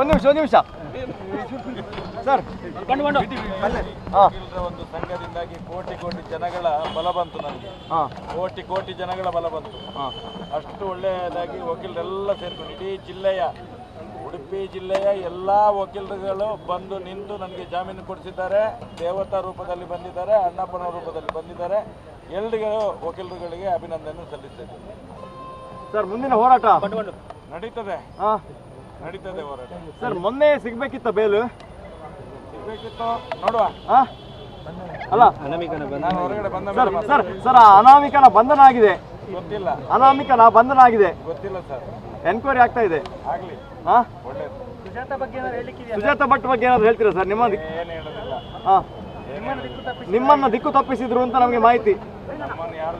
ಒಂದು ನಿಮಿಷ ಸರ್ ಒಂದು ಸಂಘದಿಂದಾಗಿ ಕೋಟಿ ಕೋಟಿ ಜನಗಳ ಬಲ ಬಂತು ನನಗೆ. ಕೋಟಿ ಕೋಟಿ ಜನಗಳ ಬಲ ಬಂತು. ಅಷ್ಟು ಒಳ್ಳೆಯದಾಗಿ ವಕೀಲರೆಲ್ಲ ಸೇರ್ಕೊಂಡು ಇಡೀ ಜಿಲ್ಲೆಯ ಉಡುಪಿ ಜಿಲ್ಲೆಯ ಎಲ್ಲ ವಕೀಲರುಗಳು ಬಂದು ನಿಂತು ನನಗೆ ಜಾಮೀನು ಕೊಡಿಸಿದ್ದಾರೆ. ದೇವತಾ ರೂಪದಲ್ಲಿ ಬಂದಿದ್ದಾರೆ, ಅಣ್ಣಪ್ಪನ ರೂಪದಲ್ಲಿ ಬಂದಿದ್ದಾರೆ. ಎಲ್ಲರಿಗೂ ವಕೀಲರುಗಳಿಗೆ ಅಭಿನಂದನೆ ಸಲ್ಲಿಸ್ತೇನೆ. ಸರ್ ಮುಂದಿನ ಹೋರಾಟ ನಡೀತದೆ ಹೋರಾಟ. ಸರ್ ಮೊನ್ನೆ ಸಿಗ್ಬೇಕಿತ್ತ ಬೇಲು? ಸಿಗ್ಬೇಕಿತ್ತು, ನೋಡುವ. ಅಲ್ಲ ನಾನು ಹೊರಗಡೆ ಬಂದ ಸರ್ ಅನಾಮಿಕನ ಬಂಧನ ಆಗಿದೆ. ಗೊತ್ತಿಲ್ಲ. ಅನಾಮಿಕನ ಬಂಧನ ಆಗಿದೆ. ಗೊತ್ತಿಲ್ಲ ಸರ್. ಎನ್ಕ್ವೈರಿ ಆಗ್ತಾ ಇದೆ. ಆಗ್ಲಿ, ಒಳ್ಳೇದು. ಸುಜಾತ ಭಟ್ ಬಗ್ಗೆ ಏನಾದ್ರು ಹೇಳ್ತೀರಾ ಸರ್? ಏನು ಹೇಳೋದಿಲ್ಲ. ನಿಮ್ಮನ್ನ ದಿಕ್ಕು ತಪ್ಪಿಸಿದ್ರು ಅಂತ ನಮಗೆ ಮಾಹಿತಿ. ನಮ್ಮನ್ನು ಯಾರು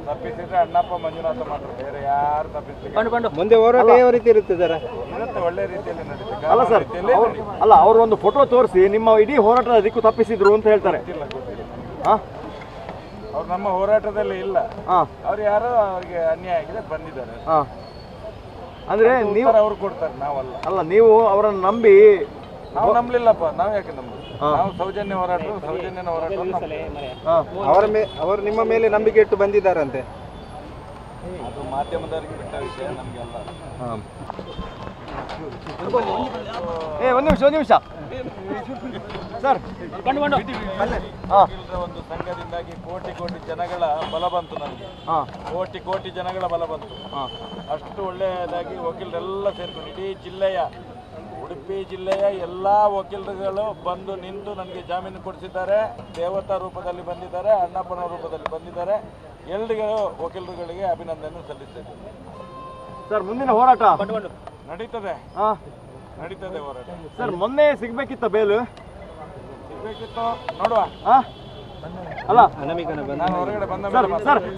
ತಪ್ಪಿಸಿದ್ರೆ ಅಣ್ಣಪ್ಪ ಮಂಜುನಾಥ ಮಾತ್ರ, ಬೇರೆ ಯಾರು ತಪ್ಪಿಸಿದ್ರೆ ಮುಂದೆ ಹೋರಾಟ ಯಾವ ರೀತಿ ಇರುತ್ತೆ ಸರ್? ಇರುತ್ತೆ, ಒಳ್ಳೆ ರೀತಿಯಲ್ಲಿ ನಡೀತದೆ. ಅಲ್ಲ ಸರ್, ಅಲ್ಲ ಅವರು ಒಂದು ಫೋಟೋ ತೋರಿಸಿ ನಿಮ್ಮ ಇಡೀ ಹೋರಾಟದ ದಿಕ್ಕು ತಪ್ಪಿಸಿದ್ರು ಅಂತ ಹೇಳ್ತಾರೆ. ಗೊತ್ತಿಲ್ಲ. ಅವ್ರು ನಮ್ಮ ಹೋರಾಟದಲ್ಲಿ ಇಲ್ಲ. ಅವ್ರು ಯಾರೋ ಅವ್ರಿಗೆ ಅನ್ಯಾಯ ಆಗಿದೆ ಬಂದಿದ್ದಾರೆ. ಅಂದ್ರೆ ನೀವು ಅವ್ರು ಕೊಡ್ತಾರೆ, ನಾವಲ್ಲ. ಅಲ್ಲ ನೀವು ಅವರನ್ನು ನಂಬಿ. ನಾವು ನಂಬಲಿಲ್ಲಪ್ಪ. ನಾವ್ ಯಾಕೆ ನಂಬುದು? ನಾವು ಸೌಜನ್ಯ ಹೋರಾಟ ಅವರು ನಿಮ್ಮ ಮೇಲೆ ನಂಬಿಕೆ ಇಟ್ಟು ಬಂದಿದ್ದಾರಂತೆ. ಅದು ಮಾಧ್ಯಮದವರಿಗೆ ಬಿಟ್ಟ ವಿಷಯ, ನಮ್ಗೆಲ್ಲ. ಒಂದು ನಿಮಿಷ ಸರ್. ಒಂದು ಸಂಘದಿಂದಾಗಿ ಕೋಟಿ ಕೋಟಿ ಜನಗಳ ಬಲ ಬಂತು ನನಗೆ. ಕೋಟಿ ಕೋಟಿ ಜನಗಳ ಬಲ ಬಂತು. ಅಷ್ಟು ಒಳ್ಳೆಯದಾಗಿ ವಕೀಲರೆಲ್ಲ ಸೇರ್ಕೊಂಡು ಇಡೀ ಜಿಲ್ಲೆಯ ಉಡುಪಿ ಜಿಲ್ಲೆಯ ಎಲ್ಲ ವಕೀಲರುಗಳು ಬಂದು ನಿಂತು ನನಗೆ ಜಾಮೀನು ಕೊಡಿಸಿದ್ದಾರೆ. ದೇವತಾ ರೂಪದಲ್ಲಿ ಬಂದಿದ್ದಾರೆ, ಅಣ್ಣಪ್ಪನ ರೂಪದಲ್ಲಿ ಬಂದಿದ್ದಾರೆ. ಎಲ್ಲರಿಗೂ ವಕೀಲರುಗಳಿಗೆ ಅಭಿನಂದನೆ ಸಲ್ಲಿಸ್ತೇನೆ. ಸರ್ ಮುಂದಿನ ಹೋರಾಟ ನಡೀತದೆ ಹೋರಾಟ. ಸರ್ ಮೊನ್ನೆ ಸಿಗ್ಬೇಕಿತ್ತ ಬೇಲು? ಸಿಗ್ಬೇಕಿತ್ತು, ನೋಡುವ. ಅಲ್ಲ ನಾನು ಹೊರಗಡೆ ಬಂದ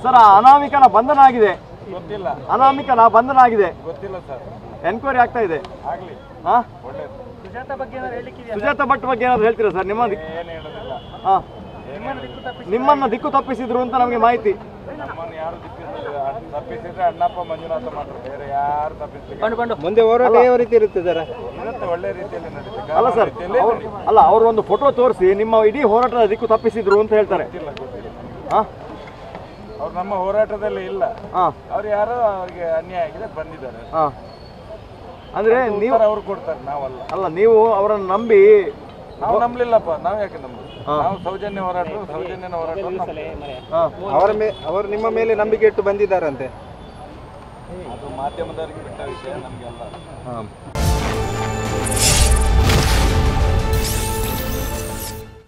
ಸರ್ ಅನಾಮಿಕನ ಬಂಧನ ಆಗಿದೆ. ಗೊತ್ತಿಲ್ಲ. ಅನಾಮಿಕನ ಬಂಧನ ಆಗಿದೆ. ಗೊತ್ತಿಲ್ಲ ಸರ್. ಎನ್ಕ್ವೈರಿ ಆಗ್ತಾ ಇದೆ. ಆಗ್ಲಿ, ಒಳ್ಳೇದು. ಸುಜಾತ ಭಟ್ ಬಗ್ಗೆ ಏನಾದ್ರು ಹೇಳ್ತೀರಾ ಸರ್? ಏನು ಹೇಳೋದಿಲ್ಲ. ನಿಮ್ಮನ್ನ ದಿಕ್ಕು ತಪ್ಪಿಸಿದ್ರು ಅಂತ ನಮಗೆ ಮಾಹಿತಿ. ನಮ್ಮನ್ನು ಯಾರು ತಪ್ಪಿಸಿದ್ರೆ ಅಣ್ಣಪ್ಪ ಮಂಜುನಾಥ ಮಾತ್ರ, ಬೇರೆ ಯಾರು ತಪ್ಪಿಸಿದ್ರೆ ಮುಂದೆ ಹೋರಾಟ ಯಾವ ರೀತಿ ಇರುತ್ತೆ ಸರ್? ಇರುತ್ತೆ, ಒಳ್ಳೆ ರೀತಿಯಲ್ಲಿ ನಡೀತದೆ. ಅಲ್ಲ ಸರ್, ಅಲ್ಲ ಅವರು ಒಂದು ಫೋಟೋ ತೋರಿಸಿ ನಿಮ್ಮ ಇಡೀ ಹೋರಾಟದ ದಿಕ್ಕು ತಪ್ಪಿಸಿದ್ರು ಅಂತ ಹೇಳ್ತಾರೆ. ಗೊತ್ತಿಲ್ಲ. ಅವ್ರು ನಮ್ಮ ಹೋರಾಟದಲ್ಲಿ ಇಲ್ಲ. ಅವ್ರು ಯಾರೋ ಅವ್ರಿಗೆ ಅನ್ಯಾಯ ಆಗಿದೆ ಬಂದಿದ್ದಾರೆ. ಅಂದ್ರೆ ನೀವು ಅವ್ರು ಕೊಡ್ತಾರೆ, ನಾವಲ್ಲ. ಅಲ್ಲ ನೀವು ಅವರನ್ನು ನಂಬಿ. ನಾವು ನಂಬಲಿಲ್ಲಪ್ಪ. ನಾವ್ ಯಾಕೆ ನಂಬುದು? ನಾವು ಸೌಜನ್ಯ ಹೋರಾಟ. ಅವರು ನಿಮ್ಮ ಮೇಲೆ ನಂಬಿಕೆ ಇಟ್ಟು ಬಂದಿದ್ದಾರಂತೆ. ಅದು ಮಾಧ್ಯಮದವರಿಗೆ ಬಿಟ್ಟ ವಿಷಯ, ನಮ್ಗೆಲ್ಲ.